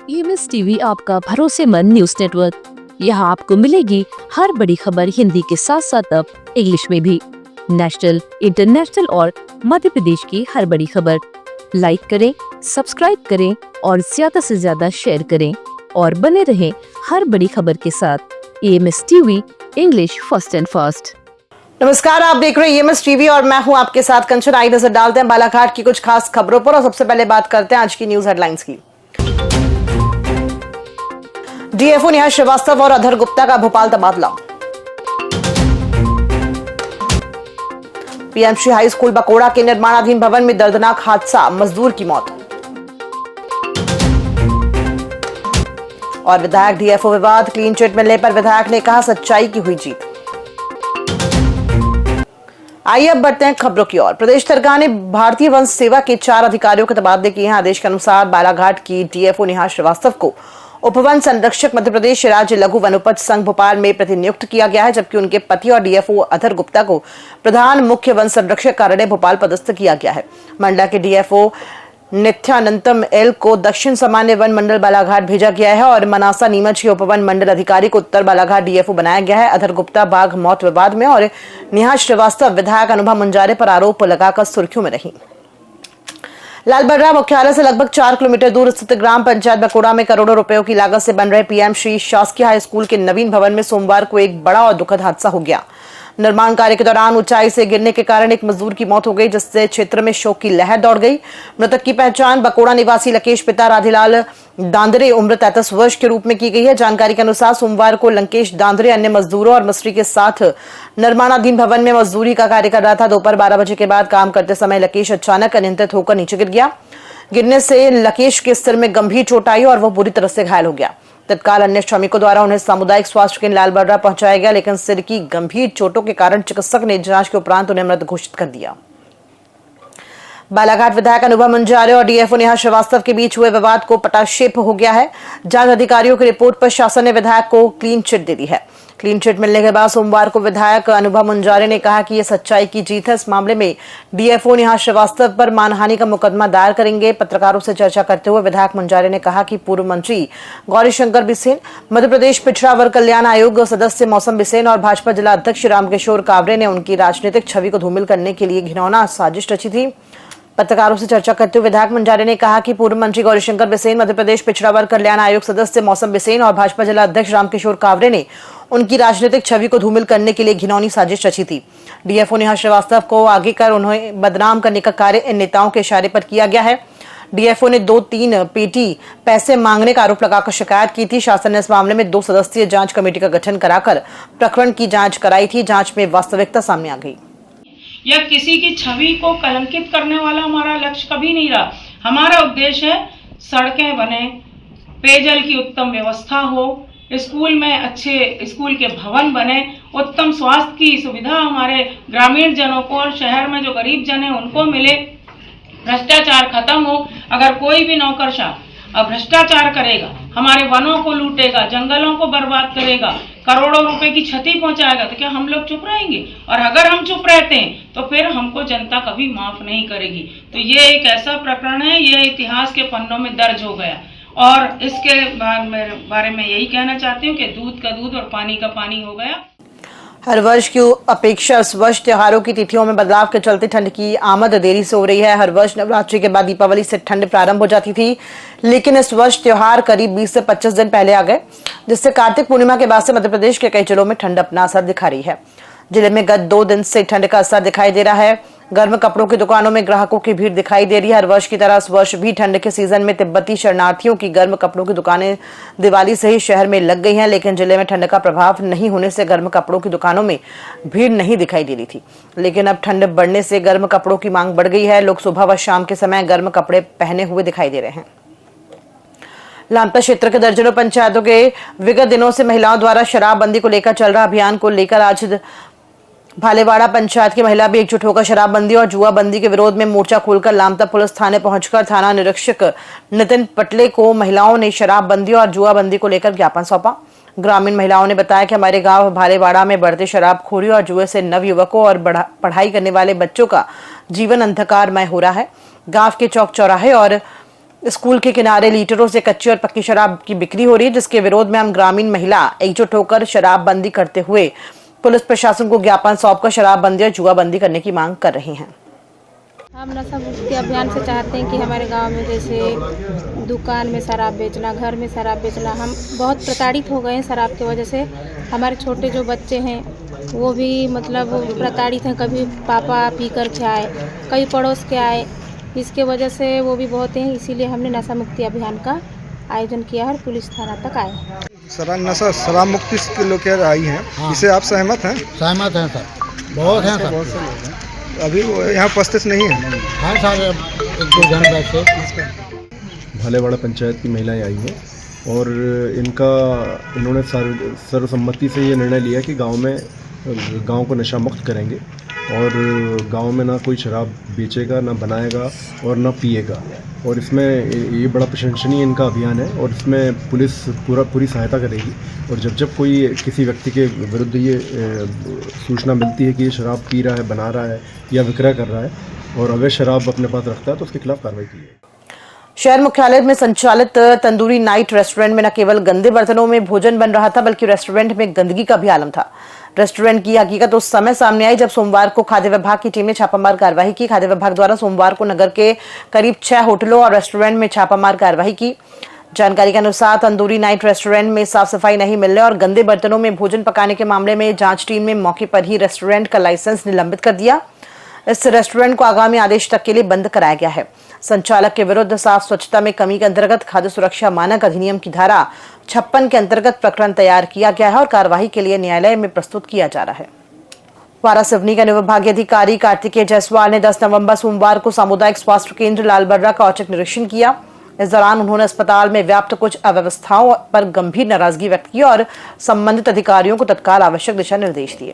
EMS TV आपका भरोसेमंद news network. यहाँ आपको मिलेगी हर बड़ी खबर हिंदी के साथ साथ अब इंग्लिश में भी। नेशनल, इंटरनेशनल और मध्य प्रदेश की हर बड़ी खबर लाइक करें, सब्सक्राइब करें और ज्यादा से ज्यादा शेयर करें और बने रहें हर बड़ी खबर के साथ। EMS TV, English first and fast. नमस्कार, आप देख रहे हैं EMS टीवी और मैं हूं आपके साथ कंचन। आई नजर डालते हैं बालाघाट की कुछ खास खबरों पर और सबसे पहले बात करते हैं आज की न्यूज हेडलाइंस की। DFO नेहा श्रीवास्तव और अधर गुप्ता का भोपाल तबादला। PMC हाई स्कूल बकोड़ा के निर्माणाधीन भवन में दर्दनाक हादसा, मजदूर की मौत। और विधायक DFO विवाद, क्लीन चिट मिलने पर विधायक ने कहा सच्चाई की हुई जीत। आइए अब बढ़ते हैं खबरों की ओर। प्रदेश सरकार ने भारतीय वन सेवा के 4 अधिकारियों के तबादले किए हैं। आदेश के अनुसार बालाघाट की DFO नेहा श्रीवास्तव को उपवन संरक्षक मध्य प्रदेश राज्य लघु वनोपज संघ भोपाल में प्रतिनियुक्त किया गया है, जबकि उनके पति और DFO अधर गुप्ता को प्रधान मुख्य वन संरक्षक कार्यालय भोपाल पदस्थ किया गया है। मंडला के DFO नित्यानंतम एल को दक्षिण सामान्य वन मंडल बालाघाट भेजा गया है और मनासा नीमच के उपवन मंडल अधिकारी को उत्तर बालाघाट DFO बनाया गया है। अधर गुप्ता बाघ मौत विवाद में और नेहा श्रीवास्तव विधायक अनुभव मुंजारे पर आरोप लगाकर सुर्खियों में रही। लालबर्रा मुख्यालय से लगभग 4 किलोमीटर दूर स्थित ग्राम पंचायत बकोड़ा में करोड़ों रुपयों की लागत से बन रहे PMC शासकीय हाई स्कूल के नवीन भवन में सोमवार को एक बड़ा और दुखद हादसा हो गया। निर्माण कार्य के दौरान ऊंचाई से गिरने के कारण एक मजदूर की मौत हो गई, जिससे क्षेत्र में शोक की लहर दौड़ गई। मृतक की पहचान बकोड़ा निवासी लंकेश पिता राधीलाल दांदरे उम्र 33 वर्ष के रूप में की गई है। जानकारी के अनुसार सोमवार को लंकेश दांदरे अन्य मजदूरों और मिस्त्री के साथ निर्माणाधीन भवन में मजदूरी का कार्य कर रहा था। दोपहर 12 बजे के बाद काम करते समय लंकेश अचानक अनियंत्रित होकर नीचे गिर गया। गिरने से लंकेश के सिर में गंभीर चोट आई और वह बुरी तरह से घायल हो गया। तत्काल अन्य श्रमिकों द्वारा उन्हें सामुदायिक स्वास्थ्य केंद्र लालबर्रा पहुंचाया गया, लेकिन सिर की गंभीर चोटों के कारण चिकित्सक ने जांच के उपरांत उन्हें मृत घोषित कर दिया। बालाघाट विधायक अनुभव मुंजारे और DFO नेहा श्रीवास्तव के बीच हुए विवाद को पटाक्षेप हो गया है। जांच अधिकारियों की रिपोर्ट पर शासन ने विधायक को क्लीन चिट दे दी है। क्लीन चिट मिलने के बाद सोमवार को विधायक अनुभव मुंजारे ने कहा कि यह सच्चाई की जीत है। इस मामले में DFO नेहा श्रीवास्तव पर मानहानि का मुकदमा दायर करेंगे। पत्रकारों से चर्चा करते हुए विधायक मुंजारे ने कहा कि पूर्व मंत्री गौरीशंकर बिसेन, मध्य प्रदेश पिछड़ा वर्ग कल्याण आयोग सदस्य मौसम बिसेन और भाजपा जिला अध्यक्ष रामकिशोर कावरे ने उनकी राजनीतिक छवि को धूमिल करने के लिए घिनौना साजिश रची थी। पत्रकारों से चर्चा करते हुए विधायक मुंजारे ने कहा कि पूर्व मंत्री गौरीशंकर बिसेन, मध्य प्रदेश पिछड़ा वर्ग कल्याण आयोग सदस्य मौसम बिसेन और भाजपा जिला अध्यक्ष रामकिशोर कावरे ने उनकी राजनीतिक छवि को धूमिल करने के लिए घिनौनी साजिश रची थी। DFO नेहा श्रीवास्तव को आगे कर उन्हें बदनाम करने का कार्य इन नेताओं के इशारे पर किया गया है। DFO ने 2-3 पेटी पैसे मांगने का आरोप लगाकर शिकायत की थी। शासन ने इस मामले में 2 सदस्यीय जांच कमेटी का गठन कराकर प्रकरण की जांच कराई थी। जांच में वास्तविकता सामने आ गई। या किसी की छवि को कलंकित करने वाला हमारा लक्ष्य कभी नहीं रहा। हमारा उद्देश्य है सड़कें बने, पेयजल की उत्तम व्यवस्था हो, स्कूल में अच्छे स्कूल के भवन बने, उत्तम स्वास्थ्य की सुविधा हमारे ग्रामीण जनों को और शहर में जो गरीब जन है उनको मिले, भ्रष्टाचार खत्म हो। अगर कोई भी नौकरशाह अब भ्रष्टाचार करेगा, हमारे वनों को लूटेगा, जंगलों को बर्बाद करेगा, करोड़ों रुपए की क्षति पहुंचाएगा, तो क्या हम लोग चुप रहेंगे? और अगर हम चुप रहते हैं तो फिर हमको जनता कभी माफ नहीं करेगी। तो ये एक ऐसा प्रकरण है, ये इतिहास के पन्नों में दर्ज हो गया। और इसके बारे में यही कहना चाहती हूँ कि दूध का दूध और पानी का पानी हो गया। हर वर्ष की अपेक्षा इस वर्ष त्योहारों की तिथियों में बदलाव के चलते ठंड की आमद देरी से हो रही है। हर वर्ष नवरात्रि के बाद दीपावली से ठंड प्रारंभ हो जाती थी, लेकिन इस वर्ष त्योहार करीब 20 से 25 दिन पहले आ गए, जिससे कार्तिक पूर्णिमा के बाद से मध्य प्रदेश के कई जिलों में ठंड अपना असर दिखा रही है। जिले में गत 2 दिन से ठंड का असर दिखाई दे रहा है। गर्म कपड़ों की दुकानों में ग्राहकों की भीड़ दिखाई दे रही है। हर वर्ष की तरह इस वर्ष भी ठंड के सीजन में तिब्बती शरणार्थियों की गर्म कपड़ों की दुकानें दिवाली से ही शहर में लग गई हैं, लेकिन जिले में ठंड का प्रभाव नहीं होने से गर्म कपड़ों की दुकानों में भीड़ नहीं दिखाई दे रही थी। लेकिन अब ठंड बढ़ने से गर्म कपड़ों की मांग बढ़ गई है। लोग सुबह व शाम के समय गर्म कपड़े पहने हुए दिखाई दे रहे हैं। लामता क्षेत्र के दर्जनों पंचायतों के विगत दिनों से महिलाओं द्वारा शराबबंदी को लेकर चल रहा अभियान को लेकर आज भालेवाड़ा पंचायत की महिला भी एकजुट होकर शराबबंदी और जुआबंदी के विरोध में मोर्चा खोलकर लामता पुलिस थाने पहुंचकर थाना निरीक्षक नितिन पटले को महिलाओं ने शराबबंदी और जुआबंदी को लेकर ज्ञापन सौंपा। ग्रामीण महिलाओं ने बताया कि हमारे गांव भालेवाड़ा में बढ़ते शराबखोरी और जुए से नवयुवकों और पढ़ाई करने वाले बच्चों का जीवन अंधकारमय हो रहा है। गांव के चौक चौराहे और स्कूल के किनारे लीटरों से कच्ची और पक्की शराब की बिक्री हो रही है, जिसके विरोध में हम ग्रामीण महिला एकजुट होकर शराबबंदी करते हुए पुलिस प्रशासन को ज्ञापन सौंपकर शराबबंदी और जुआबंदी करने की मांग कर रही हैं। हम नशा मुक्ति अभियान से चाहते हैं कि हमारे गांव में जैसे दुकान में शराब बेचना, घर में शराब बेचना, हम बहुत प्रताड़ित हो गए हैं शराब की वजह से। हमारे छोटे जो बच्चे हैं वो भी मतलब प्रताड़ित हैं, कभी पापा पी कर के आए, कभी पड़ोस के आए, इसके वजह से वो भी बहुत हैं। इसीलिए हमने नशा मुक्ति अभियान का आयोजन किया है और पुलिस थाना तक आए। शराब मुक्ति के लोग क्या आई हैं, हाँ। इससे आप सहमत हैं? सहमत हैं सर, बहुत हैं सर। बहुत से लोग हैं। अभी वो यहाँ उपस्थित नहीं है। हैं सर, एक दो जन वैसे। भालेवाड़ा पंचायत की महिलाएं आई हैं और इन्होंने सर्वसम्मति से ये निर्णय लिया कि गांव को नशा मुक्त करेंगे और गांव में ना कोई शराब बेचेगा, ना बनाएगा और ना पिएगा। और इसमें ये बड़ा प्रशंसनीय इनका अभियान है और इसमें पुलिस पूरी सहायता करेगी। और जब कोई किसी व्यक्ति के विरुद्ध ये सूचना मिलती है कि ये शराब पी रहा है, बना रहा है या विक्रय कर रहा है और अवैध शराब अपने पास रखता है, तो उसके खिलाफ कार्रवाई की है। शहर मुख्यालय में संचालित तंदूरी नाइट रेस्टोरेंट में न केवल गंदे बर्तनों में भोजन बन रहा था, बल्कि रेस्टोरेंट में गंदगी का भी आलम था। रेस्टोरेंट की हकीकत उस समय सामने आई जब सोमवार को खाद्य विभाग की टीम ने छापामार कार्रवाई की। खाद्य विभाग द्वारा सोमवार को नगर के करीब 6 होटलों और रेस्टोरेंट में छापामार कार्रवाई की। जानकारी के अनुसार तंदूरी नाइट रेस्टोरेंट में साफ सफाई नहीं मिलने और गंदे बर्तनों में भोजन पकाने के मामले में जांच टीम ने मौके पर ही रेस्टोरेंट का लाइसेंस निलंबित कर दिया। इस रेस्टोरेंट को आगामी आदेश तक के लिए बंद कराया गया है। संचालक के विरुद्ध साफ स्वच्छता में कमी के अंतर्गत खाद्य सुरक्षा मानक अधिनियम की धारा 56 के अंतर्गत प्रकरण तैयार किया गया है और कार्यवाही के लिए न्यायालय में प्रस्तुत किया जा रहा है। वारासिवनी के अनुविभागीय अधिकारी कार्तिकेय जायसवाल ने 10 नवंबर सोमवार को सामुदायिक स्वास्थ्य केंद्र लालबर्रा का औचक निरीक्षण किया। इस दौरान उन्होंने अस्पताल में व्याप्त कुछ अव्यवस्थाओं पर गंभीर नाराजगी व्यक्त की और संबंधित अधिकारियों को तत्काल आवश्यक दिशा निर्देश दिए।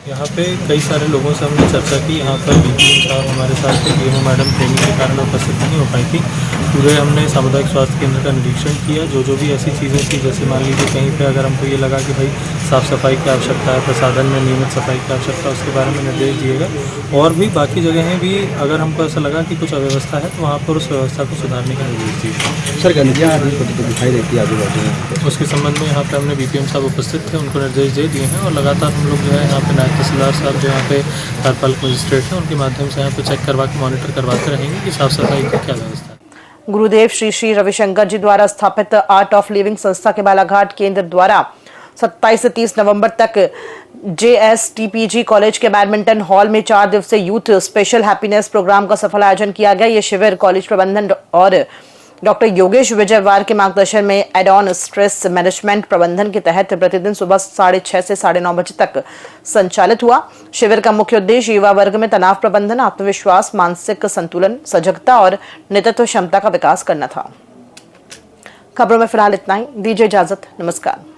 यहाँ पे कई सारे लोगों से हमने चर्चा की। यहाँ पर बीपीएम साहब हमारे साथ थे, डीएमओ मैडम ट्रेनिंग के कारण उपस्थित नहीं हो पाई थी। पूरे हमने सामुदायिक स्वास्थ्य केंद्र का निरीक्षण किया। जो भी ऐसी चीज़ें थी, जैसे मान लीजिए कहीं पे अगर हमको ये लगा कि भाई साफ़ सफाई की आवश्यकता है, प्रसाधन में नियमित सफाई की आवश्यकता है, उसके बारे में निर्देश दिए गए। और भी बाकी जगहें भी अगर हमको ऐसा लगा कि कुछ अव्यवस्था है तो वहाँ पर उस व्यवस्था को सुधारने के निर्देश दिए। सर, गंदगियाँ दिखाई देती है आजू बाजू में, उसके संबंध में यहाँ पे हमने बीपीएम साहब उपस्थित थे, उनको निर्देश दे दिए हैं। और लगातार हम लोग जो है यहाँ पे नायब तहसीलदार साहब जो यहाँ पे कार्यपालक मजिस्ट्रेट हैं, उनके माध्यम से यहाँ पे चेक करवा के मॉनिटर करवाते रहेंगे कि साफ सफाई की क्या व्यवस्था है। गुरुदेव श्री श्री रविशंकर जी द्वारा स्थापित आर्ट ऑफ लिविंग संस्था के बालाघाट केंद्र द्वारा 27 से 30 नवंबर तक JSTPG कॉलेज के बैडमिंटन हॉल में 4 दिवसीय यूथ स्पेशल हैप्पीनेस प्रोग्राम का सफल आयोजन किया गया। ये शिविर कॉलेज प्रबंधन और डॉक्टर योगेश विजयवार के मार्गदर्शन में एड ऑन स्ट्रेस मैनेजमेंट प्रबंधन के तहत प्रतिदिन सुबह 6:30 से 9:30 बजे तक संचालित हुआ। शिविर का मुख्य उद्देश्य युवा वर्ग में तनाव प्रबंधन, आत्मविश्वास, मानसिक संतुलन, सजगता और नेतृत्व क्षमता का विकास करना था। खबरों में फिलहाल इतना ही। दीजिए इजाजत। नमस्कार।